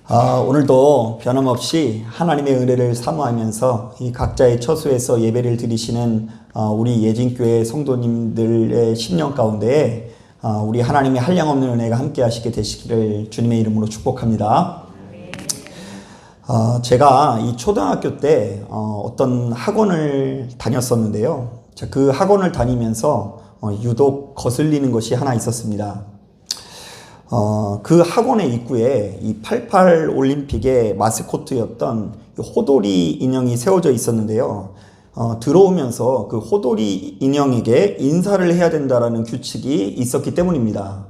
오늘도 변함없이 하나님의 은혜를 사모하면서 이 각자의 처소에서 예배를 드리시는 우리 예진교회 성도님들의 심령 가운데 우리 하나님의 한량없는 은혜가 함께 하시게 되시기를 주님의 이름으로 축복합니다. 제가 이 초등학교 때 어떤 학원을 다녔었는데요. 그 학원을 다니면서 유독 거슬리는 것이 하나 있었습니다. 그 학원의 입구에 이 88 올림픽의 마스코트였던 호돌이 인형이 세워져 있었는데요. 들어오면서 그 호돌이 인형에게 인사를 해야 된다라는 규칙이 있었기 때문입니다.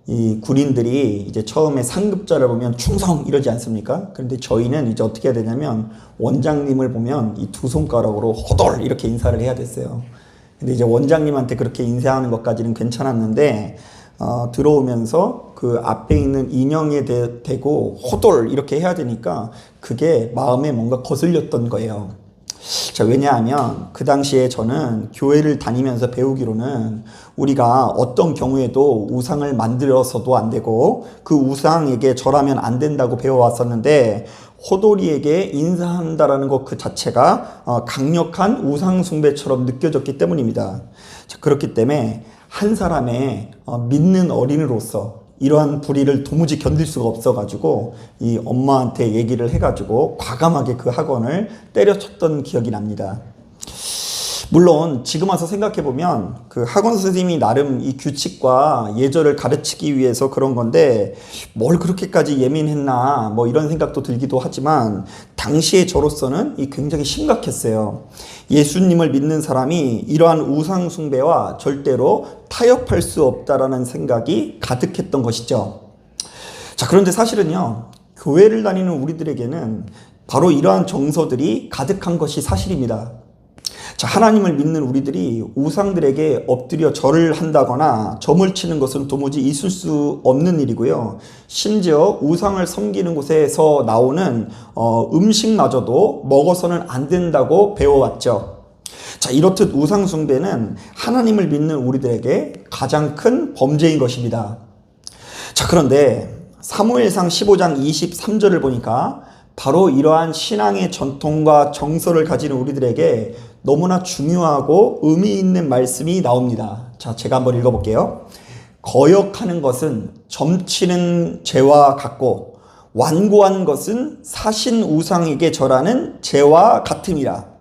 이 군인들이 이제 처음에 상급자를 보면 충성 이러지 않습니까? 그런데 저희는 이제 어떻게 해야 되냐면 원장님을 보면 이 두 손가락으로 호돌 이렇게 인사를 해야 됐어요. 근데 이제 원장님한테 그렇게 인사하는 것까지는 괜찮았는데 들어오면서 그 앞에 있는 인형에 대고 호돌 이렇게 해야 되니까 그게 마음에 뭔가 거슬렸던 거예요. 자, 왜냐하면 그 당시에 저는 교회를 다니면서 배우기로는 우리가 어떤 경우에도 우상을 만들어서도 안 되고 그 우상에게 절하면 안 된다고 배워왔었는데 호돌이에게 인사한다라는 것 그 자체가 강력한 우상 숭배처럼 느껴졌기 때문입니다. 자, 그렇기 때문에 한 사람의 믿는 어린이로서 이러한 불의를 도무지 견딜 수가 없어가지고 이 엄마한테 얘기를 해가지고 과감하게 그 학원을 때려쳤던 기억이 납니다. 물론 지금 와서 생각해보면 그 학원 선생님이 나름 이 규칙과 예절을 가르치기 위해서 그런 건데 뭘 그렇게까지 예민했나 뭐 이런 생각도 들기도 하지만 당시에 저로서는 이 굉장히 심각했어요. 예수님을 믿는 사람이 이러한 우상 숭배와 절대로 타협할 수 없다라는 생각이 가득했던 것이죠. 자, 그런데 사실은요, 교회를 다니는 우리들에게는 바로 이러한 정서들이 가득한 것이 사실입니다. 자, 하나님을 믿는 우리들이 우상들에게 엎드려 절을 한다거나 점을 치는 것은 도무지 있을 수 없는 일이고요. 심지어 우상을 섬기는 곳에서 나오는 음식마저도 먹어서는 안 된다고 배워왔죠. 자, 이렇듯 우상 숭배는 하나님을 믿는 우리들에게 가장 큰 범죄인 것입니다. 자, 그런데 사무엘상 15장 23절을 보니까 바로 이러한 신앙의 전통과 정서를 가지는 우리들에게 너무나 중요하고 의미 있는 말씀이 나옵니다. 자, 제가 한번 읽어볼게요. 거역하는 것은 점치는 죄와 같고 완고한 것은 사신 우상에게 절하는 죄와 같음이라.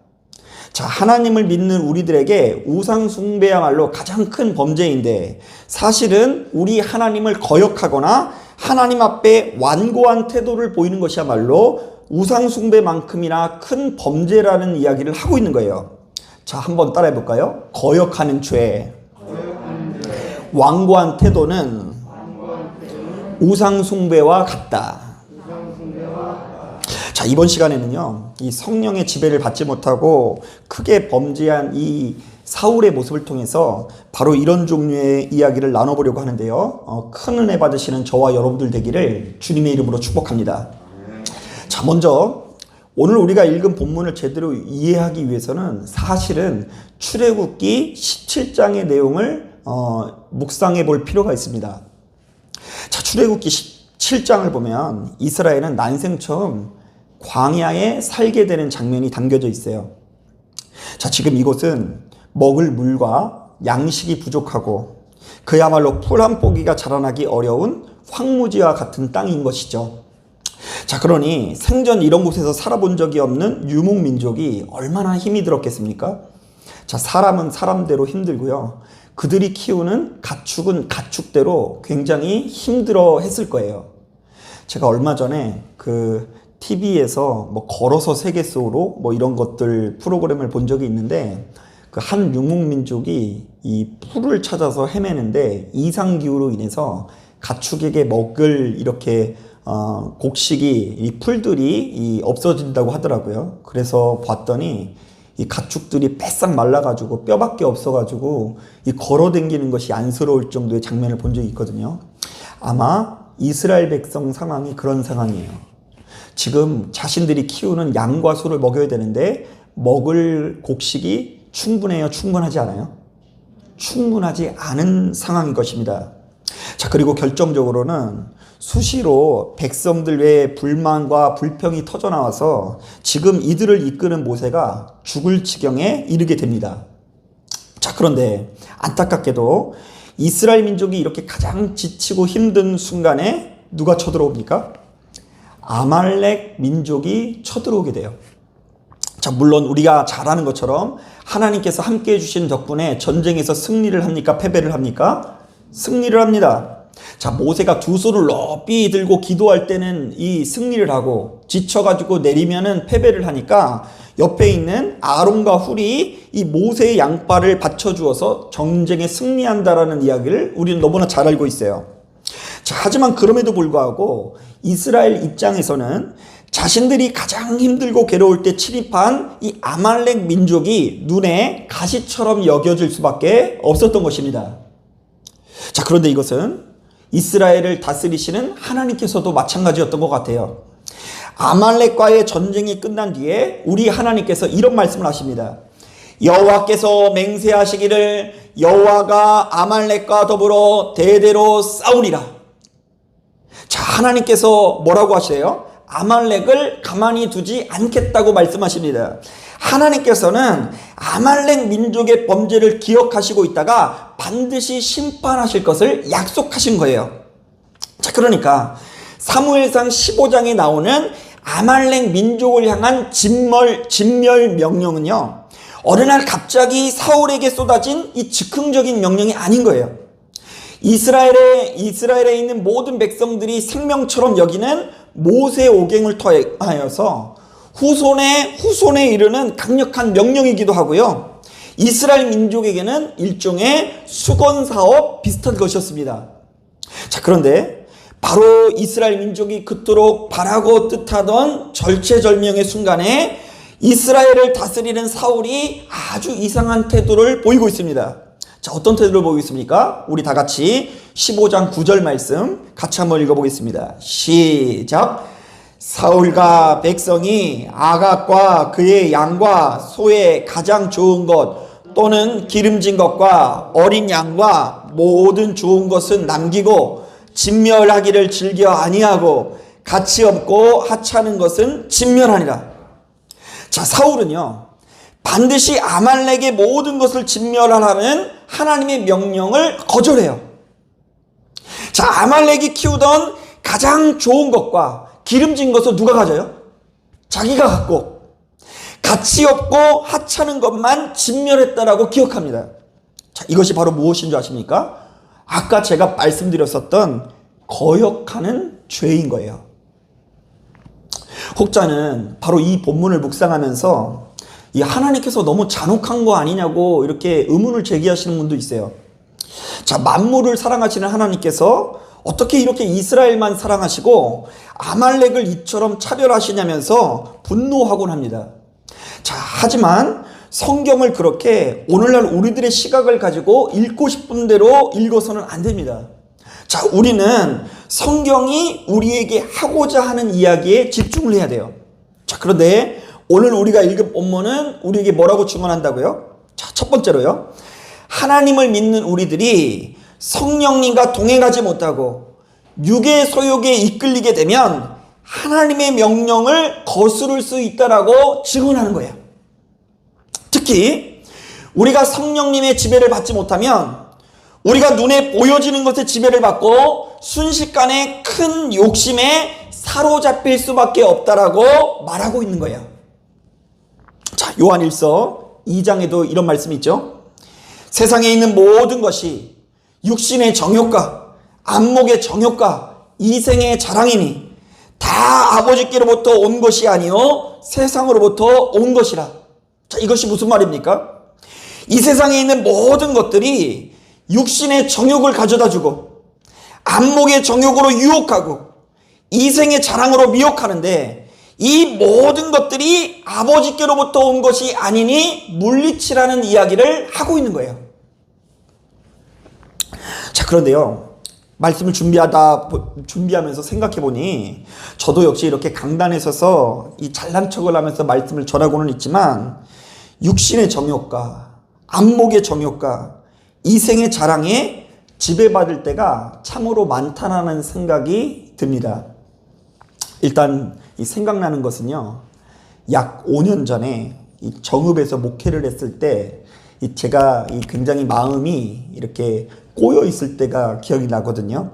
자, 하나님을 믿는 우리들에게 우상 숭배야말로 가장 큰 범죄인데 사실은 우리 하나님을 거역하거나 하나님 앞에 완고한 태도를 보이는 것이야말로 우상 숭배만큼이나 큰 범죄라는 이야기를 하고 있는 거예요. 자, 한번 따라해 볼까요? 거역하는 죄. 완고한 태도는 우상 숭배와 같다. 자, 이번 시간에는요, 이 성령의 지배를 받지 못하고 크게 범죄한 이 사울의 모습을 통해서 바로 이런 종류의 이야기를 나눠보려고 하는데요. 큰 은혜 받으시는 저와 여러분들 되기를 주님의 이름으로 축복합니다. 자, 먼저 오늘 우리가 읽은 본문을 제대로 이해하기 위해서는 사실은 출애굽기 17장의 내용을 묵상해 볼 필요가 있습니다. 자, 출애굽기 17장을 보면 이스라엘은 난생 처음 광야에 살게 되는 장면이 담겨져 있어요. 자, 지금 이곳은 먹을 물과 양식이 부족하고 그야말로 풀 한 포기가 자라나기 어려운 황무지와 같은 땅인 것이죠. 자, 그러니 생전 이런 곳에서 살아본 적이 없는 유목민족이 얼마나 힘이 들었겠습니까? 자, 사람은 사람대로 힘들고요. 그들이 키우는 가축은 가축대로 굉장히 힘들어 했을 거예요. 제가 얼마 전에 그 TV에서 뭐 걸어서 세계 속으로 뭐 이런 것들 프로그램을 본 적이 있는데 그 한 유목민족이 이 풀을 찾아서 헤매는데 이상기후로 인해서 가축에게 먹을 이렇게 곡식이 이 풀들이 없어진다고 하더라고요. 그래서 봤더니 이 가축들이 빼싹 말라가지고 뼈밖에 없어가지고 이 걸어다니는 것이 안쓰러울 정도의 장면을 본 적이 있거든요. 아마 이스라엘 백성 상황이 그런 상황이에요. 지금 자신들이 키우는 양과 소를 먹여야 되는데 먹을 곡식이 충분해요? 충분하지 않아요? 충분하지 않은 상황인 것입니다. 자, 그리고 결정적으로는 수시로 백성들 외에 불만과 불평이 터져나와서 지금 이들을 이끄는 모세가 죽을 지경에 이르게 됩니다. 자, 그런데 안타깝게도 이스라엘 민족이 이렇게 가장 지치고 힘든 순간에 누가 쳐들어옵니까? 아말렉 민족이 쳐들어오게 돼요. 자, 물론 우리가 잘 아는 것처럼 하나님께서 함께 해주신 덕분에 전쟁에서 승리를 합니까? 패배를 합니까? 승리를 합니다. 자, 모세가 두 손을 높이 들고 기도할 때는 이 승리를 하고 지쳐가지고 내리면은 패배를 하니까 옆에 있는 아론과 훌이 이 모세의 양발을 받쳐주어서 전쟁에 승리한다라는 이야기를 우리는 너무나 잘 알고 있어요. 자, 하지만 그럼에도 불구하고 이스라엘 입장에서는 자신들이 가장 힘들고 괴로울 때 침입한 이 아말렉 민족이 눈에 가시처럼 여겨질 수밖에 없었던 것입니다. 자, 그런데 이것은 이스라엘을 다스리시는 하나님께서도 마찬가지였던 것 같아요. 아말렉과의 전쟁이 끝난 뒤에 우리 하나님께서 이런 말씀을 하십니다. 여호와께서 맹세하시기를 여호와가 아말렉과 더불어 대대로 싸우리라. 자, 하나님께서 뭐라고 하시래요? 아말렉을 가만히 두지 않겠다고 말씀하십니다. 하나님께서는 아말렉 민족의 범죄를 기억하시고 있다가 반드시 심판하실 것을 약속하신 거예요. 자, 그러니까 사무엘상 15장에 나오는 아말렉 민족을 향한 진멸 명령은요, 어느 날 갑자기 사울에게 쏟아진 이 즉흥적인 명령이 아닌 거예요. 이스라엘에 있는 모든 백성들이 생명처럼 여기는 모세 오갱을 통하여서 후손에 이르는 강력한 명령이기도 하고요. 이스라엘 민족에게는 일종의 수건사업 비슷한 것이었습니다. 자, 그런데 바로 이스라엘 민족이 그토록 바라고 뜻하던 절체절명의 순간에 이스라엘을 다스리는 사울이 아주 이상한 태도를 보이고 있습니다. 자, 어떤 태도를 보이고 있습니까? 우리 다 같이 15장 9절 말씀 같이 한번 읽어보겠습니다. 시작! 사울과 백성이 아각과 그의 양과 소의 가장 좋은 것 또는 기름진 것과 어린 양과 모든 좋은 것은 남기고 진멸하기를 즐겨 아니하고 가치 없고 하찮은 것은 진멸하니라. 자, 사울은요, 반드시 아말렉의 모든 것을 진멸하라는 하나님의 명령을 거절해요. 자, 아말렉이 키우던 가장 좋은 것과 기름진 것을 누가 가져요? 자기가 갖고 가치 없고 하찮은 것만 진멸했다라고 기억합니다. 자, 이것이 바로 무엇인 줄 아십니까? 아까 제가 말씀드렸었던 거역하는 죄인 거예요. 혹자는 바로 이 본문을 묵상하면서 이 하나님께서 너무 잔혹한 거 아니냐고 이렇게 의문을 제기하시는 분도 있어요. 자, 만물을 사랑하시는 하나님께서 어떻게 이렇게 이스라엘만 사랑하시고 아말렉을 이처럼 차별하시냐면서 분노하곤 합니다. 자, 하지만 성경을 그렇게 오늘날 우리들의 시각을 가지고 읽고 싶은 대로 읽어서는 안 됩니다. 자, 우리는 성경이 우리에게 하고자 하는 이야기에 집중을 해야 돼요. 자, 그런데 오늘 우리가 읽은 본문은 우리에게 뭐라고 증언한다고요? 자, 첫 번째로요, 하나님을 믿는 우리들이 성령님과 동행하지 못하고 육의 소욕에 이끌리게 되면 하나님의 명령을 거스를 수 있다라고 증언하는 거예요. 특히 우리가 성령님의 지배를 받지 못하면 우리가 눈에 보여지는 것에 지배를 받고 순식간에 큰 욕심에 사로잡힐 수밖에 없다라고 말하고 있는 거예요. 자, 요한일서 2장에도 이런 말씀이 있죠. 세상에 있는 모든 것이 육신의 정욕과 안목의 정욕과 이생의 자랑이니 다 아버지께로부터 온 것이 아니요 세상으로부터 온 것이라. 자, 이것이 무슨 말입니까? 이 세상에 있는 모든 것들이 육신의 정욕을 가져다주고 안목의 정욕으로 유혹하고 이생의 자랑으로 미혹하는데 이 모든 것들이 아버지께로부터 온 것이 아니니 물리치라는 이야기를 하고 있는 거예요. 자, 그런데요, 말씀을 준비하면서 생각해보니 저도 역시 이렇게 강단에 서서 이 잘난 척을 하면서 말씀을 전하고는 있지만 육신의 정욕과 안목의 정욕과 이생의 자랑에 지배받을 때가 참으로 많다라는 생각이 듭니다. 일단 이 생각나는 것은요, 약 5년 전에 이 정읍에서 목회를 했을 때 제가 굉장히 마음이 이렇게 꼬여 있을 때가 기억이 나거든요.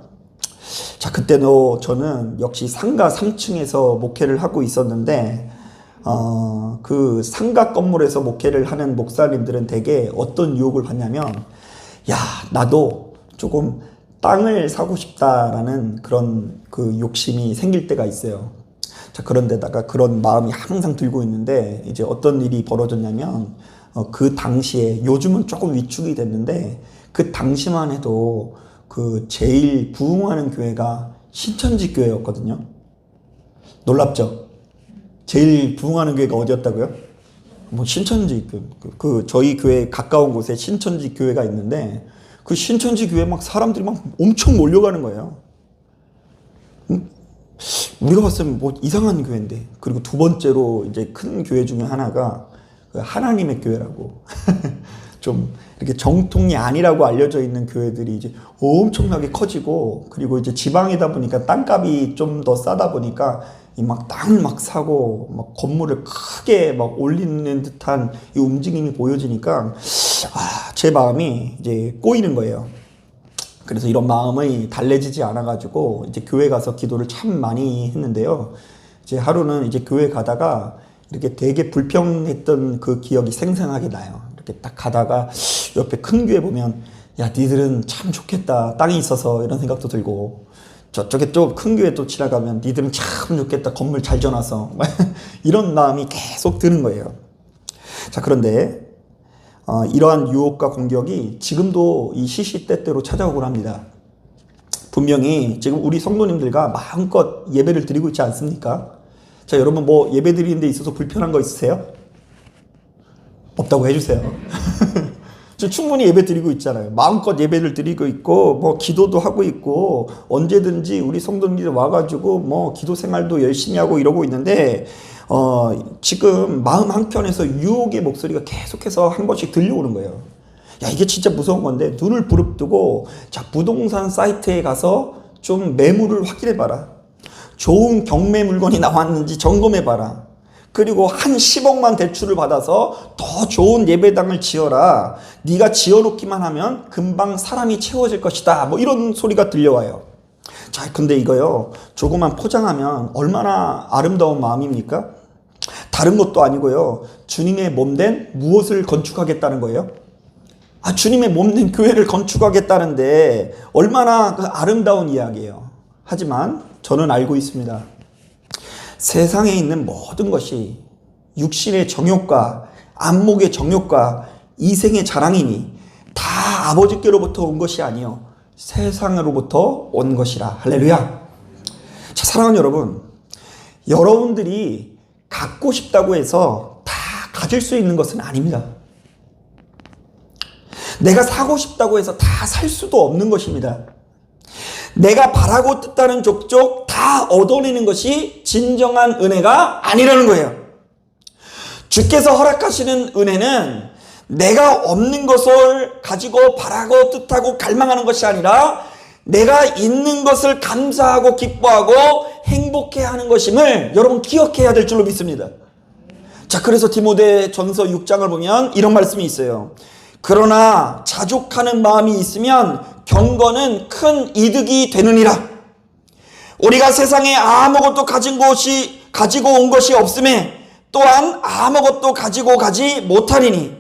자, 그때도 저는 역시 상가 3층에서 목회를 하고 있었는데, 그 상가 건물에서 목회를 하는 목사님들은 대개 어떤 유혹을 받냐면, 야, 나도 조금 땅을 사고 싶다라는 그런 그 욕심이 생길 때가 있어요. 자, 그런데다가 그런 마음이 항상 들고 있는데, 이제 어떤 일이 벌어졌냐면, 그 당시에, 요즘은 조금 위축이 됐는데, 그 당시만 해도 그 제일 부흥하는 교회가 신천지 교회였거든요. 놀랍죠? 제일 부흥하는 교회가 어디였다고요? 뭐 신천지 저희 교회 가까운 곳에 신천지 교회가 있는데, 그 신천지 교회 막 사람들이 막 엄청 몰려가는 거예요. 우리가 봤을 때 뭐 이상한 교회인데. 그리고 두 번째로 이제 큰 교회 중에 하나가 그 하나님의 교회라고 좀 이렇게 정통이 아니라고 알려져 있는 교회들이 이제 엄청나게 커지고, 그리고 이제 지방이다 보니까 땅값이 좀 더 싸다 보니까 이 막 땅을 막 사고 막 건물을 크게 막 올리는 듯한 이 움직임이 보여지니까 제 마음이 이제 꼬이는 거예요. 그래서 이런 마음이 달래지지 않아가지고 이제 교회 가서 기도를 참 많이 했는데요. 이제 하루는 이제 교회 가다가 이렇게 되게 불평했던 그 기억이 생생하게 나요. 이렇게 딱 가다가 옆에 큰 교회 보면, 야, 니들은 참 좋겠다, 땅이 있어서, 이런 생각도 들고, 저쪽에 또 큰 교회 또 지나가면 니들은 참 좋겠다, 건물 잘 지어놔서 이런 마음이 계속 드는 거예요. 자, 그런데 이러한 유혹과 공격이 지금도 이 시시때때로 찾아오곤 합니다. 분명히 지금 우리 성도님들과 마음껏 예배를 드리고 있지 않습니까? 자, 여러분 뭐 예배 드리는 데 있어서 불편한 거 있으세요? 없다고 해주세요. 저 충분히 예배 드리고 있잖아요. 마음껏 예배를 드리고 있고, 뭐 기도도 하고 있고, 언제든지 우리 성도님들이 와가지고 뭐 기도 생활도 열심히 하고 이러고 있는데, 지금 마음 한켠에서 유혹의 목소리가 계속해서 한 번씩 들려오는 거예요. 야, 이게 진짜 무서운 건데, 눈을 부릅뜨고, 자, 부동산 사이트에 가서 좀 매물을 확인해봐라. 좋은 경매 물건이 나왔는지 점검해봐라. 그리고 한 10억만 대출을 받아서 더 좋은 예배당을 지어라. 네가 지어놓기만 하면 금방 사람이 채워질 것이다. 뭐 이런 소리가 들려와요. 자, 근데 이거요, 조금만 포장하면 얼마나 아름다운 마음입니까? 다른 것도 아니고요, 주님의 몸된 무엇을 건축하겠다는 거예요? 주님의 몸된 교회를 건축하겠다는데 얼마나 그 아름다운 이야기예요. 하지만 저는 알고 있습니다. 세상에 있는 모든 것이 육신의 정욕과 안목의 정욕과 이생의 자랑이니 다 아버지께로부터 온 것이 아니요 세상으로부터 온 것이라. 할렐루야. 자, 사랑하는 여러분, 여러분들이 갖고 싶다고 해서 다 가질 수 있는 것은 아닙니다. 내가 사고 싶다고 해서 다 살 수도 없는 것입니다. 내가 바라고 뜻하는 족족 다 얻어내는 것이 진정한 은혜가 아니라는 거예요. 주께서 허락하시는 은혜는 내가 없는 것을 가지고 바라고 뜻하고 갈망하는 것이 아니라 내가 있는 것을 감사하고 기뻐하고 행복해하는 것임을 여러분 기억해야 될 줄로 믿습니다. 자, 그래서 디모데전서 6장을 보면 이런 말씀이 있어요. 그러나 자족하는 마음이 있으면 경건은 큰 이득이 되느니라. 우리가 세상에 아무것도 가지고 온 것이 없음에 또한 아무것도 가지고 가지 못하리니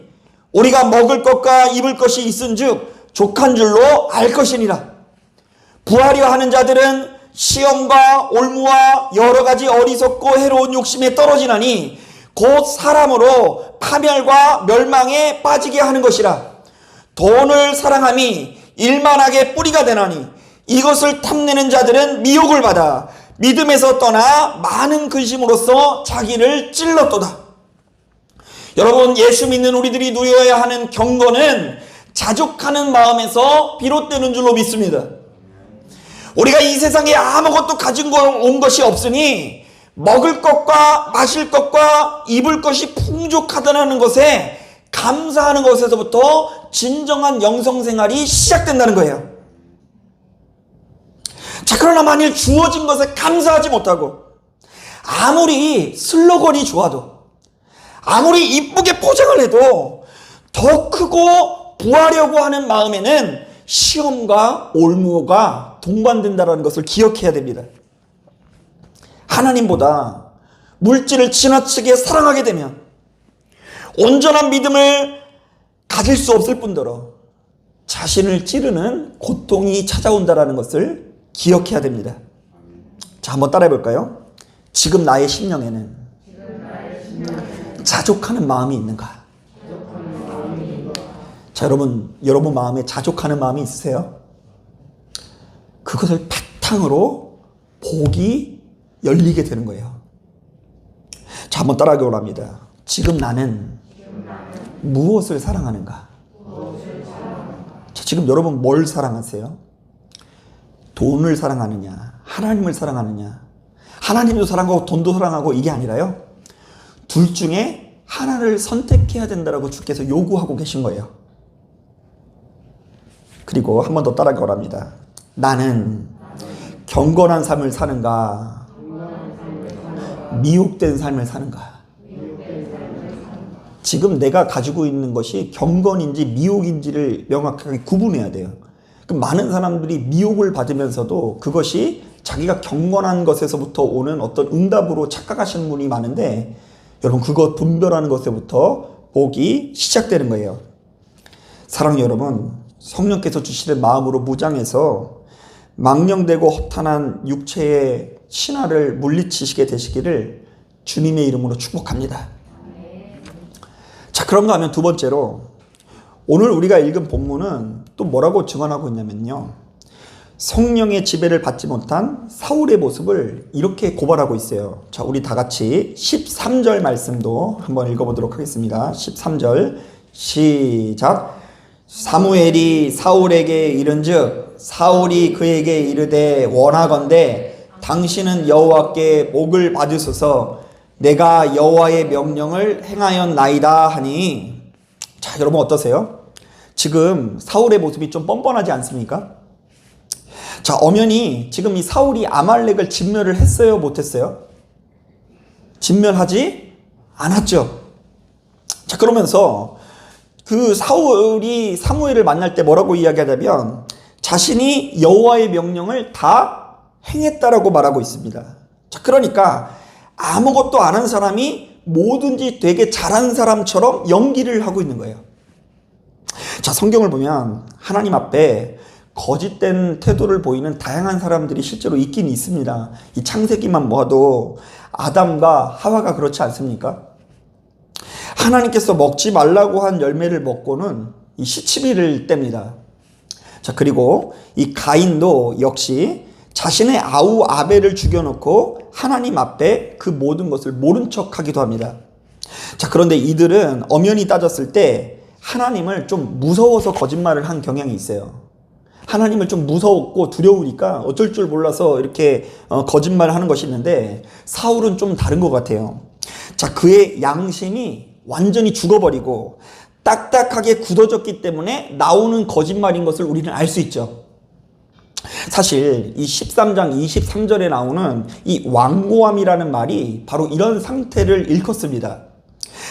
우리가 먹을 것과 입을 것이 있은즉 족한 줄로 알 것이니라. 부하려 하는 자들은 시험과 올무와 여러 가지 어리석고 해로운 욕심에 떨어지나니 곧 사람으로 파멸과 멸망에 빠지게 하는 것이라. 돈을 사랑함이 일만하게 뿌리가 되나니 이것을 탐내는 자들은 미혹을 받아 믿음에서 떠나 많은 근심으로써 자기를 찔렀도다. 여러분, 예수 믿는 우리들이 누려야 하는 경건은 자족하는 마음에서 비롯되는 줄로 믿습니다. 우리가 이 세상에 아무것도 가지고 온 것이 없으니 먹을 것과 마실 것과 입을 것이 풍족하다는 것에 감사하는 것에서부터 진정한 영성생활이 시작된다는 거예요. 자, 그러나 만일 주어진 것에 감사하지 못하고 아무리 슬로건이 좋아도 아무리 이쁘게 포장을 해도 더 크고 부하려고 하는 마음에는 시험과 올무가 동반된다는 것을 기억해야 됩니다. 하나님보다 물질을 지나치게 사랑하게 되면 온전한 믿음을 가질 수 없을 뿐더러 자신을 찌르는 고통이 찾아온다는 것을 기억해야 됩니다. 자, 한번 따라해 볼까요? 지금 나의 심령에는 자족하는 마음이 있는가? 자, 여러분 마음에 자족하는 마음이 있으세요? 그것을 바탕으로 복이 열리게 되는 거예요. 자, 한번 따라하기 원합니다. 지금 나는 무엇을 사랑하는가? 자, 지금 여러분 뭘 사랑하세요? 돈을 사랑하느냐? 하나님을 사랑하느냐? 하나님도 사랑하고 돈도 사랑하고 이게 아니라요. 둘 중에 하나를 선택해야 된다고 주께서 요구하고 계신 거예요. 그리고 한 번 더 따라하기 원합니다. 나는 경건한 삶을 사는가? 미혹된 삶을 사는가? 지금 내가 가지고 있는 것이 경건인지 미혹인지를 명확하게 구분해야 돼요. 그럼 많은 사람들이 미혹을 받으면서도 그것이 자기가 경건한 것에서부터 오는 어떤 응답으로 착각하시는 분이 많은데, 여러분 그것 분별하는 것에부터 복이 시작되는 거예요. 사랑하는 여러분, 성령께서 주시는 마음으로 무장해서 망령되고 허탄한 육체의 신화를 물리치시게 되시기를 주님의 이름으로 축복합니다. 자, 그런가 하면 두 번째로 오늘 우리가 읽은 본문은 또 뭐라고 증언하고 있냐면요, 성령의 지배를 받지 못한 사울의 모습을 이렇게 고발하고 있어요. 자, 우리 다 같이 13절 말씀도 한번 읽어보도록 하겠습니다. 13절 시작. 사무엘이 사울에게 이른즉 사울이 그에게 이르되 원하건대 당신은 여호와께 목을 받으소서 내가 여호와의 명령을 행하였나이다 하니. 자, 여러분 어떠세요? 지금 사울의 모습이 좀 뻔뻔하지 않습니까? 자, 엄연히 지금 이 사울이 아말렉을 진멸을 했어요, 못했어요? 진멸하지 않았죠. 자, 그러면서 그 사울이 사무엘을 만날 때 뭐라고 이야기하냐면 자신이 여호와의 명령을 다 행했다라고 말하고 있습니다. 자, 그러니까 아무것도 안 한 사람이 뭐든지 되게 잘한 사람처럼 연기를 하고 있는 거예요. 자, 성경을 보면 하나님 앞에 거짓된 태도를 보이는 다양한 사람들이 실제로 있긴 있습니다. 이 창세기만 봐도 아담과 하와가 그렇지 않습니까? 하나님께서 먹지 말라고 한 열매를 먹고는 이 시치미를 뗍니다. 자, 그리고 이 가인도 역시 자신의 아우 아벨을 죽여놓고 하나님 앞에 그 모든 것을 모른 척하기도 합니다. 자, 그런데 이들은 엄연히 따졌을 때 하나님을 좀 무서워서 거짓말을 한 경향이 있어요. 하나님을 좀 무서웠고 두려우니까 어쩔 줄 몰라서 이렇게 거짓말을 하는 것이 있는데, 사울은 좀 다른 것 같아요. 자, 그의 양심이 완전히 죽어버리고 딱딱하게 굳어졌기 때문에 나오는 거짓말인 것을 우리는 알 수 있죠. 사실 이 13장 23절에 나오는 이 완고함이라는 말이 바로 이런 상태를 일컫습니다.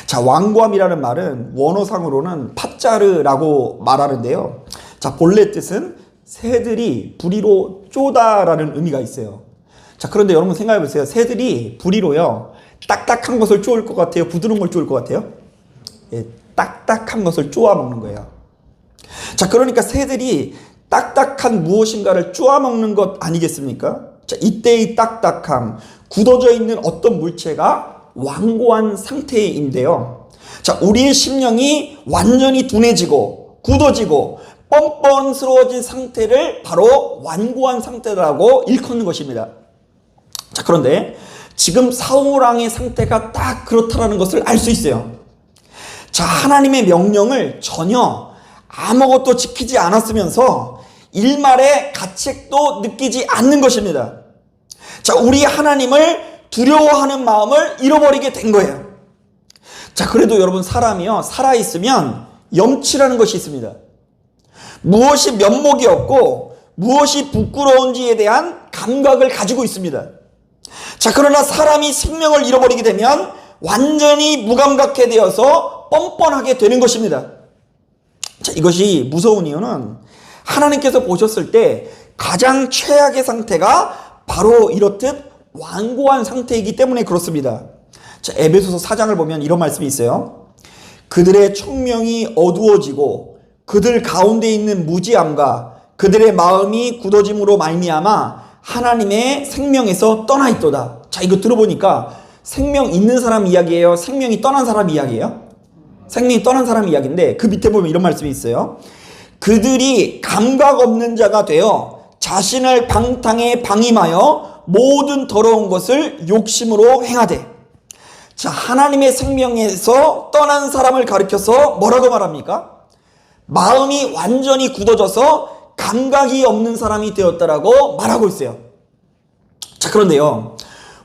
자, 완고함이라는 말은 원어상으로는 파짜르라고 말하는데요. 자, 본래 뜻은 새들이 부리로 쪼다라는 의미가 있어요. 자, 그런데 여러분 생각해 보세요. 새들이 부리로요, 딱딱한 것을 쪼을 것 같아요? 부드러운 걸 쪼을 것 같아요? 예, 딱딱한 것을 쪼아 먹는 거예요. 자, 그러니까 새들이 딱딱한 무엇인가를 쪼아 먹는 것 아니겠습니까? 자, 이때의 딱딱함, 굳어져 있는 어떤 물체가 완고한 상태인데요. 자, 우리의 심령이 완전히 둔해지고 굳어지고 뻔뻔스러워진 상태를 바로 완고한 상태라고 일컫는 것입니다. 자, 그런데 지금 사울 왕의 상태가 딱 그렇다라는 것을 알 수 있어요. 자, 하나님의 명령을 전혀 아무것도 지키지 않았으면서 일말의 가책도 느끼지 않는 것입니다. 자, 우리 하나님을 두려워하는 마음을 잃어버리게 된 거예요. 자, 그래도 여러분 사람이요, 살아있으면 염치라는 것이 있습니다. 무엇이 면목이 없고 무엇이 부끄러운지에 대한 감각을 가지고 있습니다. 자, 그러나 사람이 생명을 잃어버리게 되면 완전히 무감각해 되어서 뻔뻔하게 되는 것입니다. 자, 이것이 무서운 이유는 하나님께서 보셨을 때 가장 최악의 상태가 바로 이렇듯 완고한 상태이기 때문에 그렇습니다. 자, 에베소서 4장을 보면 이런 말씀이 있어요. 그들의 청명이 어두워지고 그들 가운데 있는 무지함과 그들의 마음이 굳어짐으로 말미암아 하나님의 생명에서 떠나 있도다. 자, 이거 들어보니까 생명 있는 사람 이야기예요? 생명이 떠난 사람 이야기예요? 생명이 떠난 사람 이야기인데 그 밑에 보면 이런 말씀이 있어요. 그들이 감각 없는 자가 되어 자신을 방탕에 방임하여 모든 더러운 것을 욕심으로 행하되. 자, 하나님의 생명에서 떠난 사람을 가리켜서 뭐라고 말합니까? 마음이 완전히 굳어져서 감각이 없는 사람이 되었다라고 말하고 있어요. 자, 그런데요,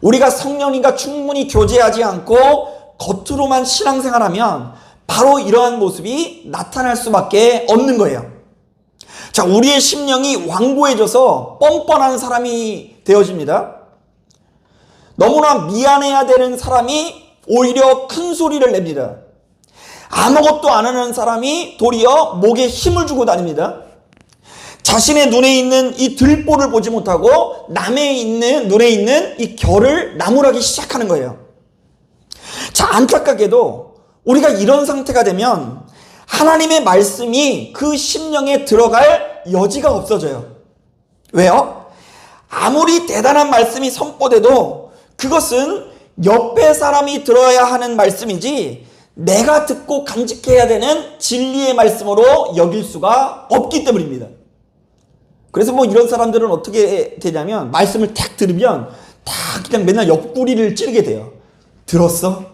우리가 성령님과 충분히 교제하지 않고 겉으로만 신앙생활하면 바로 이러한 모습이 나타날 수밖에 없는 거예요. 자, 우리의 심령이 완고해져서 뻔뻔한 사람이 되어집니다. 너무나 미안해야 되는 사람이 오히려 큰 소리를 냅니다. 아무것도 안 하는 사람이 도리어 목에 힘을 주고 다닙니다. 자신의 눈에 있는 이 들보를 보지 못하고 남의 눈에 있는 이 결을 나무라기 시작하는 거예요. 자, 안타깝게도 우리가 이런 상태가 되면 하나님의 말씀이 그 심령에 들어갈 여지가 없어져요. 왜요? 아무리 대단한 말씀이 선포돼도 그것은 옆에 사람이 들어야 하는 말씀이지 내가 듣고 간직해야 되는 진리의 말씀으로 여길 수가 없기 때문입니다. 그래서 뭐 이런 사람들은 어떻게 되냐면 말씀을 탁 들으면 다 그냥 맨날 옆구리를 찌르게 돼요. 들었어?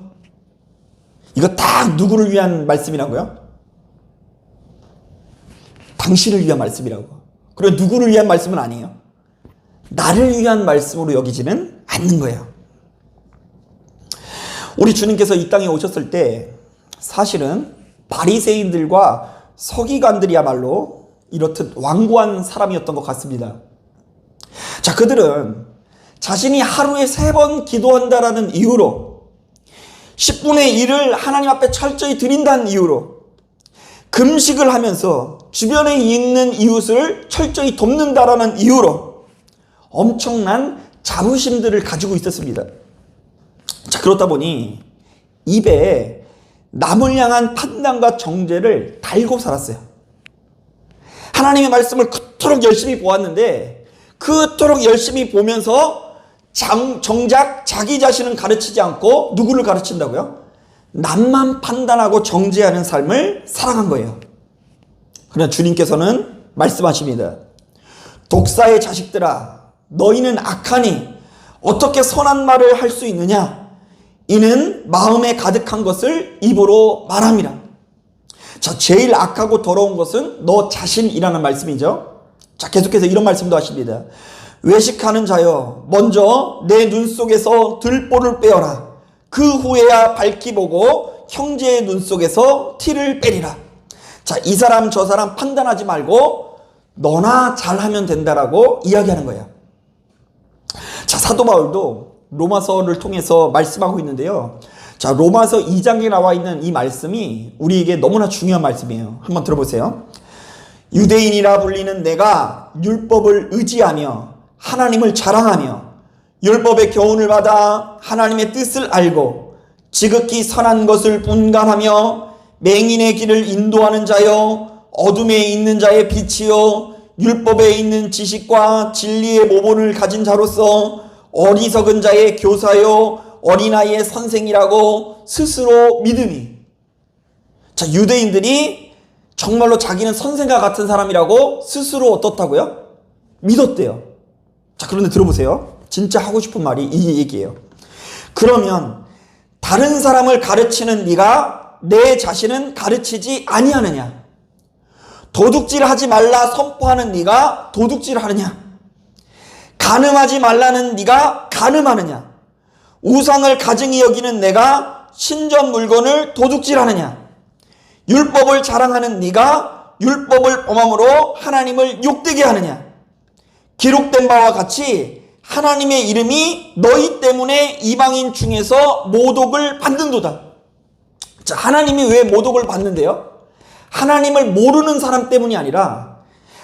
이거 딱 누구를 위한 말씀이라고요? 당신을 위한 말씀이라고. 그리고 누구를 위한 말씀은 아니에요. 나를 위한 말씀으로 여기지는 않는 거예요. 우리 주님께서 이 땅에 오셨을 때 사실은 바리새인들과 서기관들이야말로 이렇듯 완고한 사람이었던 것 같습니다. 자, 그들은 자신이 하루에 3번 기도한다라는 이유로 10분의 1을 하나님 앞에 철저히 드린다는 이유로 금식을 하면서 주변에 있는 이웃을 철저히 돕는다라는 이유로 엄청난 자부심들을 가지고 있었습니다. 자, 그렇다 보니 입에 남을 향한 판단과 정죄를 달고 살았어요. 하나님의 말씀을 그토록 열심히 보았는데 그토록 열심히 보면서 정작 자기 자신은 가르치지 않고 누구를 가르친다고요? 남만 판단하고 정죄하는 삶을 살아간 거예요. 그러나 주님께서는 말씀하십니다. 독사의 자식들아, 너희는 악하니 어떻게 선한 말을 할 수 있느냐? 이는 마음에 가득한 것을 입으로 말함이라. 자, 제일 악하고 더러운 것은 너 자신이라는 말씀이죠. 자, 계속해서 이런 말씀도 하십니다. 외식하는 자여, 먼저 내 눈 속에서 들보를 빼어라. 그 후에야 밝히 보고 형제의 눈 속에서 티를 빼리라. 자, 이 사람 저 사람 판단하지 말고 너나 잘하면 된다라고 이야기하는 거예요. 자, 사도 바울도 로마서를 통해서 말씀하고 있는데요. 자, 로마서 2장에 나와 있는 이 말씀이 우리에게 너무나 중요한 말씀이에요. 한번 들어보세요. 유대인이라 불리는 내가 율법을 의지하며 하나님을 자랑하며 율법의 교훈을 받아 하나님의 뜻을 알고 지극히 선한 것을 분간하며 맹인의 길을 인도하는 자여, 어둠에 있는 자의 빛이요, 율법에 있는 지식과 진리의 모본을 가진 자로서 어리석은 자의 교사요, 어린아이의 선생이라고 스스로 믿으니. 자, 유대인들이 정말로 자기는 선생과 같은 사람이라고 스스로 어떻다고요? 믿었대요. 자, 그런데 들어보세요. 진짜 하고 싶은 말이 이 얘기예요. 그러면 다른 사람을 가르치는 네가 내 자신은 가르치지 아니하느냐? 도둑질하지 말라 선포하는 네가 도둑질하느냐? 간음하지 말라는 네가 간음하느냐? 우상을 가증히 여기는 내가 신전 물건을 도둑질하느냐? 율법을 자랑하는 네가 율법을 범함으로 하나님을 욕되게 하느냐? 기록된 바와 같이 하나님의 이름이 너희 때문에 이방인 중에서 모독을 받는도다. 자, 하나님이 왜 모독을 받는데요? 하나님을 모르는 사람 때문이 아니라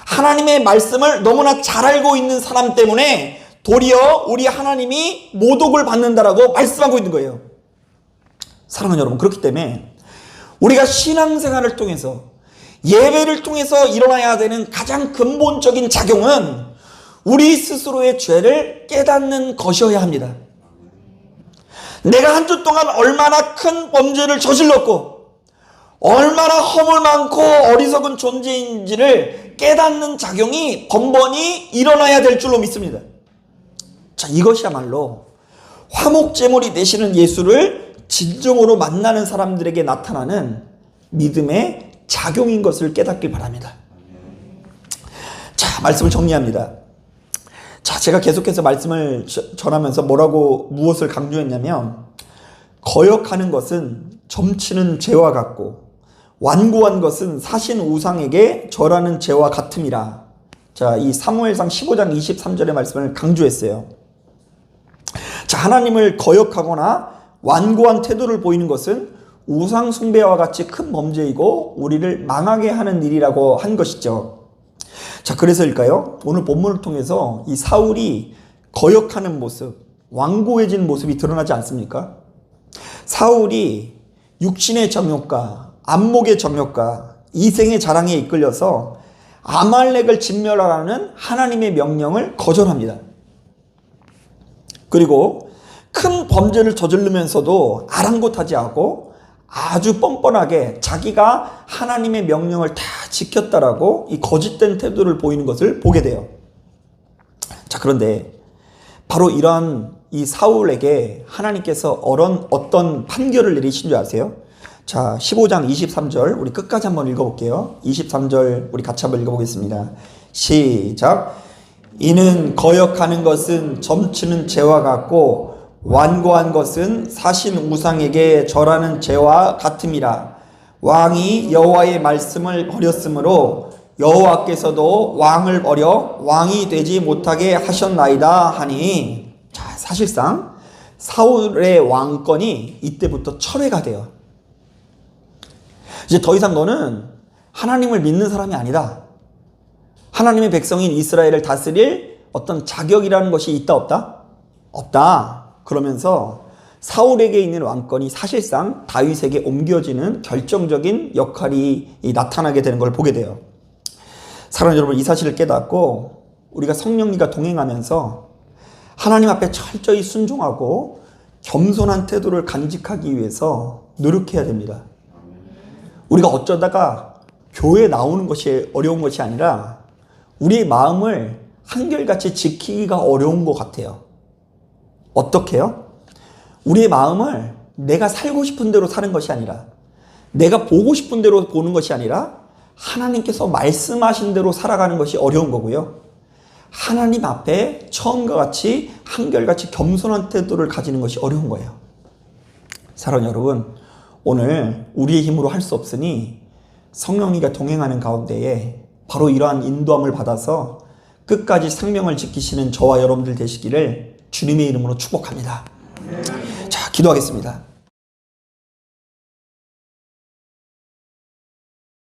하나님의 말씀을 너무나 잘 알고 있는 사람 때문에 도리어 우리 하나님이 모독을 받는다라고 말씀하고 있는 거예요. 사랑하는 여러분, 그렇기 때문에 우리가 신앙생활을 통해서 예배를 통해서 일어나야 되는 가장 근본적인 작용은 우리 스스로의 죄를 깨닫는 것이어야 합니다. 내가 한 주 동안 얼마나 큰 범죄를 저질렀고 얼마나 허물 많고 어리석은 존재인지를 깨닫는 작용이 번번이 일어나야 될 줄로 믿습니다. 자, 이것이야말로 화목제물이 되시는 예수를 진정으로 만나는 사람들에게 나타나는 믿음의 작용인 것을 깨닫길 바랍니다. 자, 말씀을 정리합니다. 자, 제가 계속해서 말씀을 전하면서 무엇을 강조했냐면, 거역하는 것은 점치는 죄와 같고 완고한 것은 사신 우상에게 절하는 죄와 같음이라. 자, 이 사무엘상 15장 23절의 말씀을 강조했어요. 자, 하나님을 거역하거나 완고한 태도를 보이는 것은 우상 숭배와 같이 큰 범죄이고 우리를 망하게 하는 일이라고 한 것이죠. 자, 그래서일까요? 오늘 본문을 통해서 이 사울이 거역하는 모습, 완고해진 모습이 드러나지 않습니까? 사울이 육신의 정욕과 안목의 정욕과 이생의 자랑에 이끌려서 아말렉을 진멸하라는 하나님의 명령을 거절합니다. 그리고 큰 범죄를 저지르면서도 아랑곳하지 않고 아주 뻔뻔하게 자기가 하나님의 명령을 다 지켰다라고 이 거짓된 태도를 보이는 것을 보게 돼요. 자, 그런데 바로 이러한 이 사울에게 하나님께서 어떤 판결을 내리신 줄 아세요? 자, 15장 23절 우리 끝까지 한번 읽어볼게요. 23절 우리 같이 한번 읽어보겠습니다. 시작. 이는 거역하는 것은 점치는 죄와 같고 완고한 것은 사신 우상에게 절하는 죄와 같음이라. 왕이 여호와의 말씀을 버렸으므로 여호와께서도 왕을 버려 왕이 되지 못하게 하셨나이다 하니. 자, 사실상 사울의 왕권이 이때부터 철회가 돼요. 이제 더 이상 너는 하나님을 믿는 사람이 아니다. 하나님의 백성인 이스라엘을 다스릴 어떤 자격이라는 것이 있다 없다? 없다. 그러면서 사울에게 있는 왕권이 사실상 다윗에게 옮겨지는 결정적인 역할이 나타나게 되는 걸 보게 돼요. 사랑하는 여러분, 이 사실을 깨닫고 우리가 성령님과 동행하면서 하나님 앞에 철저히 순종하고 겸손한 태도를 간직하기 위해서 노력해야 됩니다. 우리가 어쩌다가 교회에 나오는 것이 어려운 것이 아니라 우리의 마음을 한결같이 지키기가 어려운 것 같아요. 어떻게요? 우리의 마음을 내가 살고 싶은 대로 사는 것이 아니라 내가 보고 싶은 대로 보는 것이 아니라 하나님께서 말씀하신 대로 살아가는 것이 어려운 거고요. 하나님 앞에 처음과 같이 한결같이 겸손한 태도를 가지는 것이 어려운 거예요. 사랑하는 여러분, 오늘 우리의 힘으로 할 수 없으니 성령님과 동행하는 가운데에 바로 이러한 인도함을 받아서 끝까지 생명을 지키시는 저와 여러분들 되시기를 주님의 이름으로 축복합니다. 자, 기도하겠습니다.